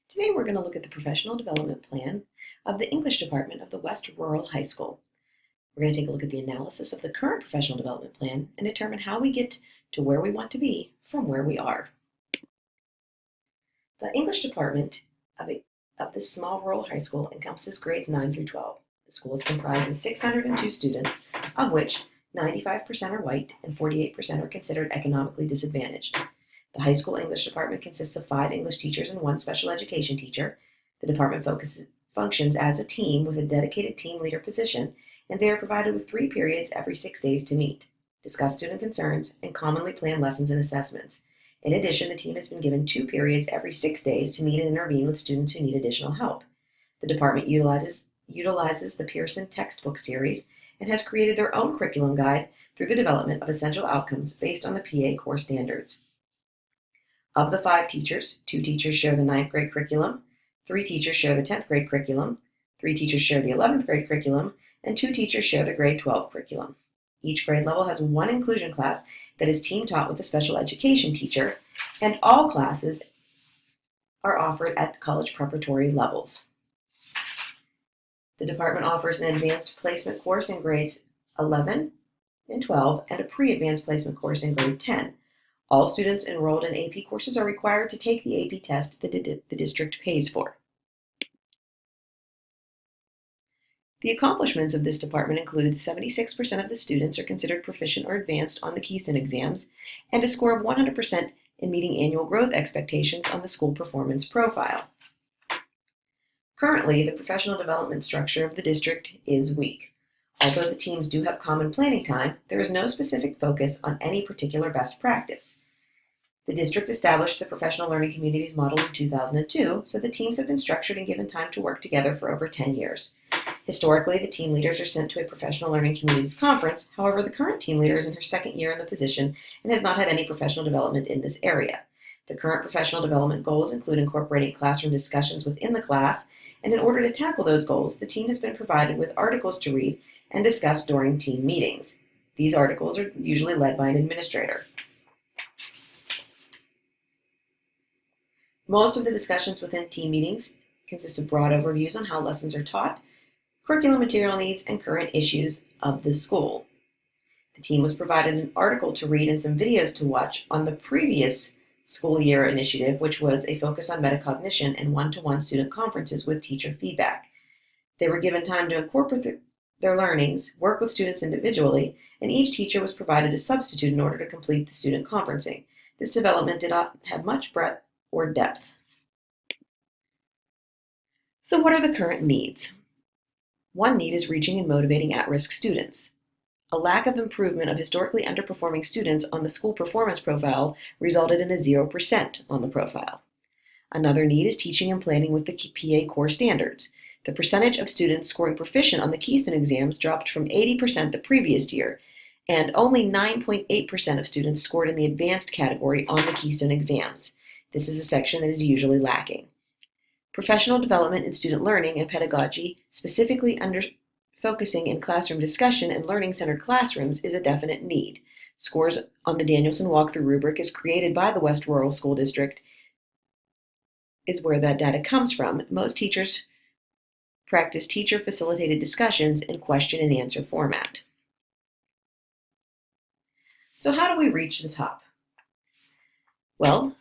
Today we're going to look at the professional development plan of the English department of the West Rural High School. We're going to take a look at the analysis of the current professional development plan and determine how we get to where we want to be from where we are. The English department of this small rural high school encompasses grades 9 through 12. The school is comprised of 602 students, of which 95% are white and 48% are considered economically disadvantaged. The high school English department consists of 5 English teachers and 1 special education teacher. The department functions as a team with a dedicated team leader position, and they are provided with 3 periods every 6 days to meet, discuss student concerns, and commonly plan lessons and assessments. In addition, the team has been given 2 periods every 6 days to meet and intervene with students who need additional help. The department utilizes the Pearson textbook series and has created their own curriculum guide through the development of essential outcomes based on the PA core standards. Of the 5 teachers, 2 teachers share the 9th grade curriculum, 3 teachers share the 10th grade curriculum, 3 teachers share the 11th grade curriculum, and 2 teachers share the grade 12 curriculum. Each grade level has 1 inclusion class that is team taught with a special education teacher, and all classes are offered at college preparatory levels. The department offers an advanced placement course in grades 11 and 12 and a pre-advanced placement course in grade 10. All students enrolled in AP courses are required to take the AP test that the district pays for. The accomplishments of this department include 76% of the students are considered proficient or advanced on the Keystone exams, and a score of 100% in meeting annual growth expectations on the school performance profile. Currently, the professional development structure of the district is weak. Although the teams do have common planning time, there is no specific focus on any particular best practice. The district established the Professional Learning Communities model in 2002, so the teams have been structured and given time to work together for over 10 years. Historically, the team leaders are sent to a Professional Learning Communities conference. However, the current team leader is in her 2nd year in the position and has not had any professional development in this area. The current professional development goals include incorporating classroom discussions within the class, and in order to tackle those goals, the team has been provided with articles to read and discuss during team meetings. These articles are usually led by an administrator. Most of the discussions within team meetings consist of broad overviews on how lessons are taught, curriculum material needs, and current issues of the school. The team was provided an article to read and some videos to watch on the previous school year initiative, which was a focus on metacognition and one-to-one student conferences with teacher feedback. They were given time to incorporate their learnings, work with students individually, and each teacher was provided a substitute in order to complete the student conferencing. This development did not have much breadth or depth. So what are the current needs? One need is reaching and motivating at-risk students. A lack of improvement of historically underperforming students on the school performance profile resulted in a 0% on the profile. Another need is teaching and planning with the PA core standards. The percentage of students scoring proficient on the Keystone exams dropped from 80% the previous year, and only 9.8% of students scored in the advanced category on the Keystone exams. This is a section that is usually lacking. Professional development in student learning and pedagogy, specifically under focusing in classroom discussion and learning-centered classrooms, is a definite need. Scores on the Danielson walkthrough rubric is created by the West Rural School District, is where that data comes from. Most teachers practice teacher-facilitated discussions in question and answer format. So how do we reach the top? Well,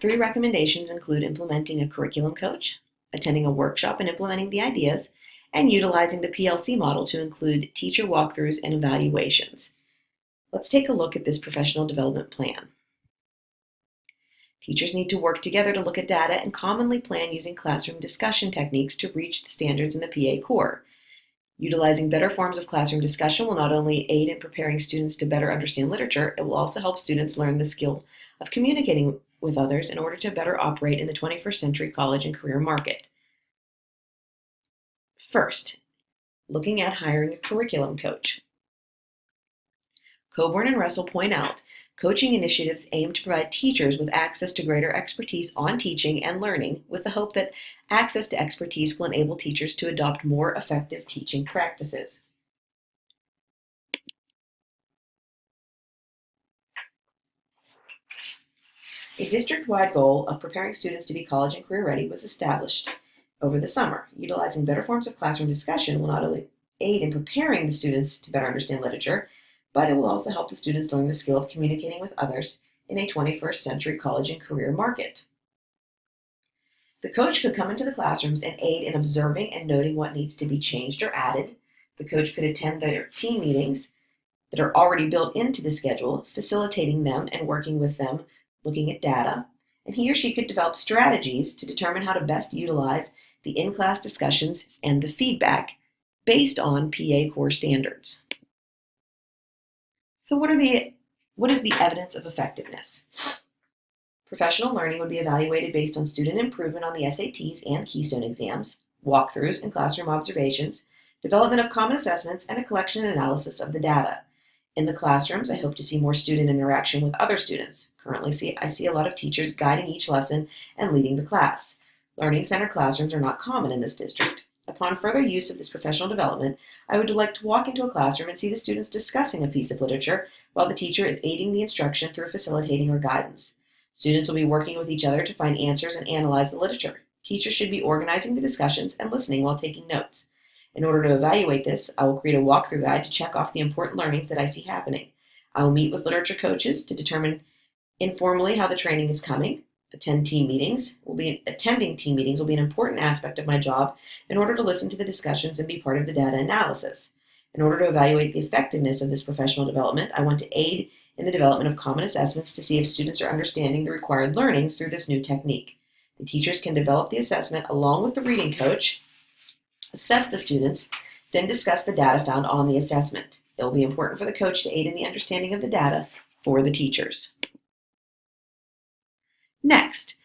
3 recommendations include implementing a curriculum coach, attending a workshop and implementing the ideas, and utilizing the PLC model to include teacher walkthroughs and evaluations. Let's take a look at this professional development plan. Teachers need to work together to look at data and commonly plan using classroom discussion techniques to reach the standards in the PA core. Utilizing better forms of classroom discussion will not only aid in preparing students to better understand literature, it will also help students learn the skill of communicating with others in order to better operate in the 21st century college and career market. First, looking at hiring a curriculum coach. Coburn and Russell point out coaching initiatives aim to provide teachers with access to greater expertise on teaching and learning, with the hope that access to expertise will enable teachers to adopt more effective teaching practices. A district-wide goal of preparing students to be college and career ready was established over the summer. Utilizing better forms of classroom discussion will not only aid in preparing the students to better understand literature, but it will also help the students learn the skill of communicating with others in a 21st century college and career market. The coach could come into the classrooms and aid in observing and noting what needs to be changed or added. The coach could attend their team meetings that are already built into the schedule, facilitating them and working with them, looking at data. And he or she could develop strategies to determine how to best utilize the in-class discussions and the feedback based on PA core standards. So what is the evidence of effectiveness? Professional learning would be evaluated based on student improvement on the SATs and Keystone exams, walkthroughs and classroom observations, development of common assessments, and a collection and analysis of the data. In the classrooms, I hope to see more student interaction with other students. Currently, I see a lot of teachers guiding each lesson and leading the class. Learning center classrooms are not common in this district. Upon further use of this professional development, I would like to walk into a classroom and see the students discussing a piece of literature while the teacher is aiding the instruction through facilitating or guidance. Students will be working with each other to find answers and analyze the literature. Teachers should be organizing the discussions and listening while taking notes. In order to evaluate this, I will create a walkthrough guide to check off the important learnings that I see happening. I will meet with literature coaches to determine informally how the training is coming. Attending team meetings will be an important aspect of my job in order to listen to the discussions and be part of the data analysis. In order to evaluate the effectiveness of this professional development, I want to aid in the development of common assessments to see if students are understanding the required learnings through this new technique. The teachers can develop the assessment along with the reading coach, assess the students, then discuss the data found on the assessment. It will be important for the coach to aid in the understanding of the data for the teachers. Next,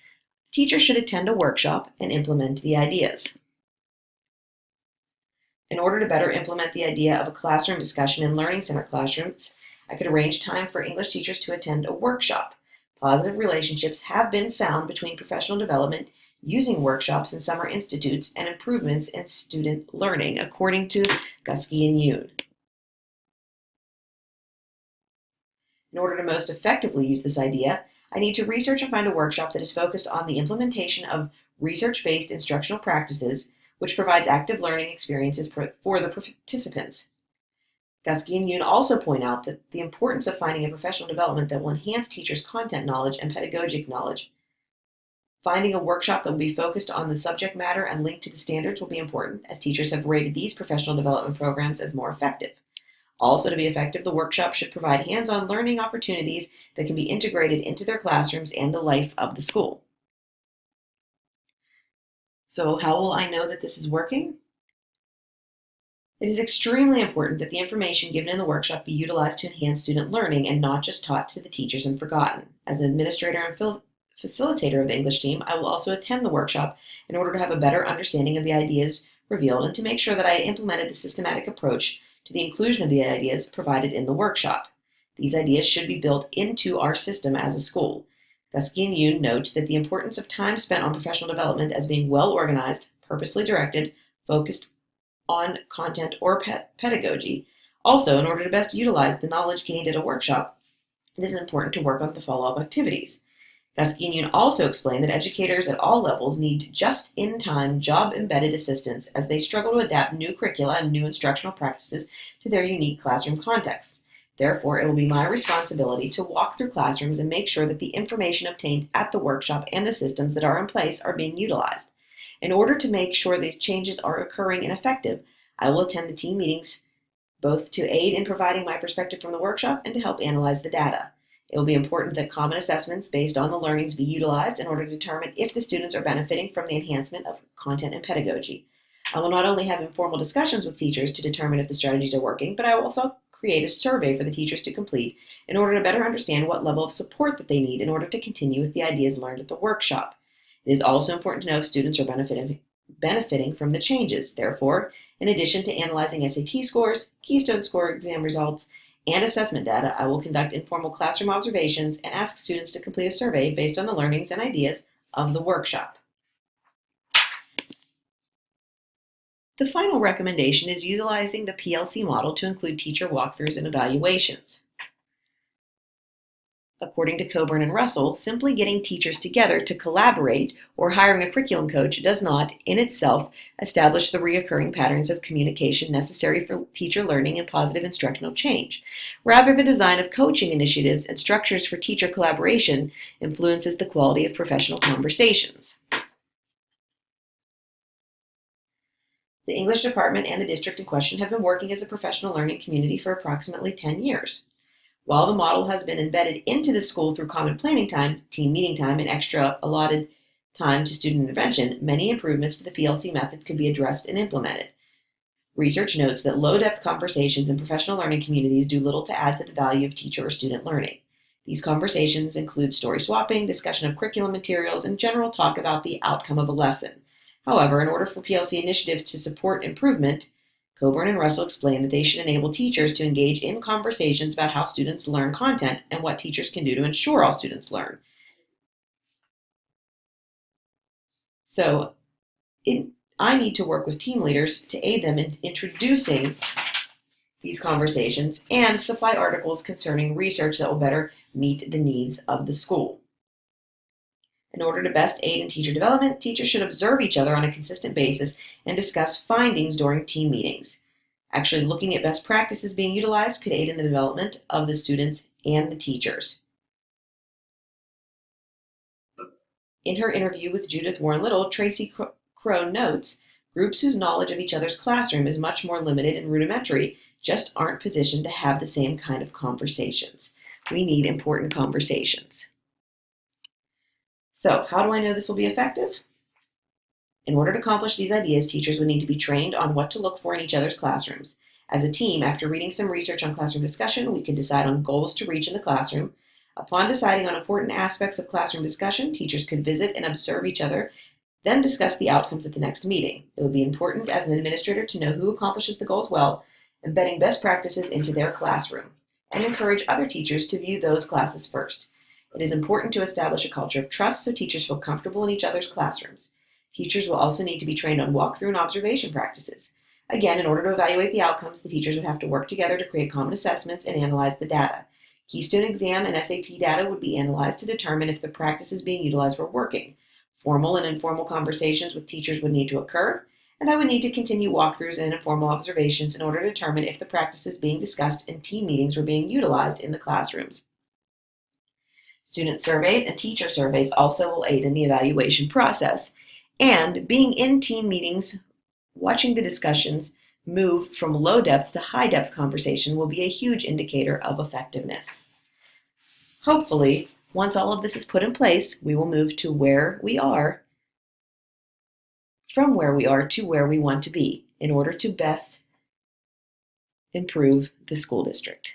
teachers should attend a workshop and implement the ideas. In order to better implement the idea of a classroom discussion in learning center classrooms, I could arrange time for English teachers to attend a workshop. Positive relationships have been found between professional development, using workshops in summer institutes, and improvements in student learning, according to Guskey and Yoon. In order to most effectively use this idea, I need to research and find a workshop that is focused on the implementation of research-based instructional practices, which provides active learning experiences for the participants. Guskey and Yoon also point out that the importance of finding a professional development that will enhance teachers' content knowledge and pedagogic knowledge. Finding a workshop that will be focused on the subject matter and linked to the standards will be important, as teachers have rated these professional development programs as more effective. Also, to be effective, the workshop should provide hands-on learning opportunities that can be integrated into their classrooms and the life of the school. So how will I know that this is working? It is extremely important that the information given in the workshop be utilized to enhance student learning and not just taught to the teachers and forgotten. As an administrator and facilitator of the English team, I will also attend the workshop in order to have a better understanding of the ideas revealed and to make sure that I implemented the systematic approach to the inclusion of the ideas provided in the workshop. These ideas should be built into our system as a school. Guskey and Yoon note that the importance of time spent on professional development as being well organized, purposely directed, focused on content or pedagogy. Also, in order to best utilize the knowledge gained at a workshop, it is important to work on the follow-up activities. Guskey and Yoon also explain that educators at all levels need just-in-time, job-embedded assistance as they struggle to adapt new curricula and new instructional practices to their unique classroom contexts. Therefore, it will be my responsibility to walk through classrooms and make sure that the information obtained at the workshop and the systems that are in place are being utilized. In order to make sure the changes are occurring and effective, I will attend the team meetings both to aid in providing my perspective from the workshop and to help analyze the data. It will be important that common assessments based on the learnings be utilized in order to determine if the students are benefiting from the enhancement of content and pedagogy. I will not only have informal discussions with teachers to determine if the strategies are working, but I will also create a survey for the teachers to complete in order to better understand what level of support that they need in order to continue with the ideas learned at the workshop. It is also important to know if students are benefiting from the changes. Therefore, in addition to analyzing SAT scores, Keystone score exam results, and assessment data, I will conduct informal classroom observations and ask students to complete a survey based on the learnings and ideas of the workshop. The final recommendation is utilizing the PLC model to include teacher walkthroughs and evaluations. According to Coburn and Russell, simply getting teachers together to collaborate or hiring a curriculum coach does not, in itself, establish the recurring patterns of communication necessary for teacher learning and positive instructional change. Rather, the design of coaching initiatives and structures for teacher collaboration influences the quality of professional conversations. The English department and the district in question have been working as a professional learning community for approximately 10 years. While the model has been embedded into the school through common planning time, team meeting time, and extra allotted time to student intervention, many improvements to the PLC method could be addressed and implemented. Research notes that low-depth conversations in professional learning communities do little to add to the value of teacher or student learning. These conversations include story swapping, discussion of curriculum materials, and general talk about the outcome of a lesson. However, in order for PLC initiatives to support improvement, Coburn and Russell explain that they should enable teachers to engage in conversations about how students learn content and what teachers can do to ensure all students learn. So, I need to work with team leaders to aid them in introducing these conversations and supply articles concerning research that will better meet the needs of the school. In order to best aid in teacher development, teachers should observe each other on a consistent basis and discuss findings during team meetings. Actually, looking at best practices being utilized could aid in the development of the students and the teachers. In her interview with Judith Warren Little, Tracy Crow notes, groups whose knowledge of each other's classroom is much more limited and rudimentary just aren't positioned to have the same kind of conversations. We need important conversations. So, how do I know this will be effective? In order to accomplish these ideas, teachers would need to be trained on what to look for in each other's classrooms. As a team, after reading some research on classroom discussion, we could decide on goals to reach in the classroom. Upon deciding on important aspects of classroom discussion, teachers could visit and observe each other, then discuss the outcomes at the next meeting. It would be important as an administrator to know who accomplishes the goals well, embedding best practices into their classroom, and encourage other teachers to view those classes first. It is important to establish a culture of trust so teachers feel comfortable in each other's classrooms. Teachers will also need to be trained on walkthrough and observation practices. Again, in order to evaluate the outcomes, the teachers would have to work together to create common assessments and analyze the data. Keystone exam and SAT data would be analyzed to determine if the practices being utilized were working. Formal and informal conversations with teachers would need to occur, and I would need to continue walkthroughs and informal observations in order to determine if the practices being discussed in team meetings were being utilized in the classrooms. Student surveys and teacher surveys also will aid in the evaluation process. And being in team meetings, watching the discussions move from low depth to high depth conversation will be a huge indicator of effectiveness. Hopefully, once all of this is put in place, we will move to where we are, from where we are to where we want to be in order to best improve the school district.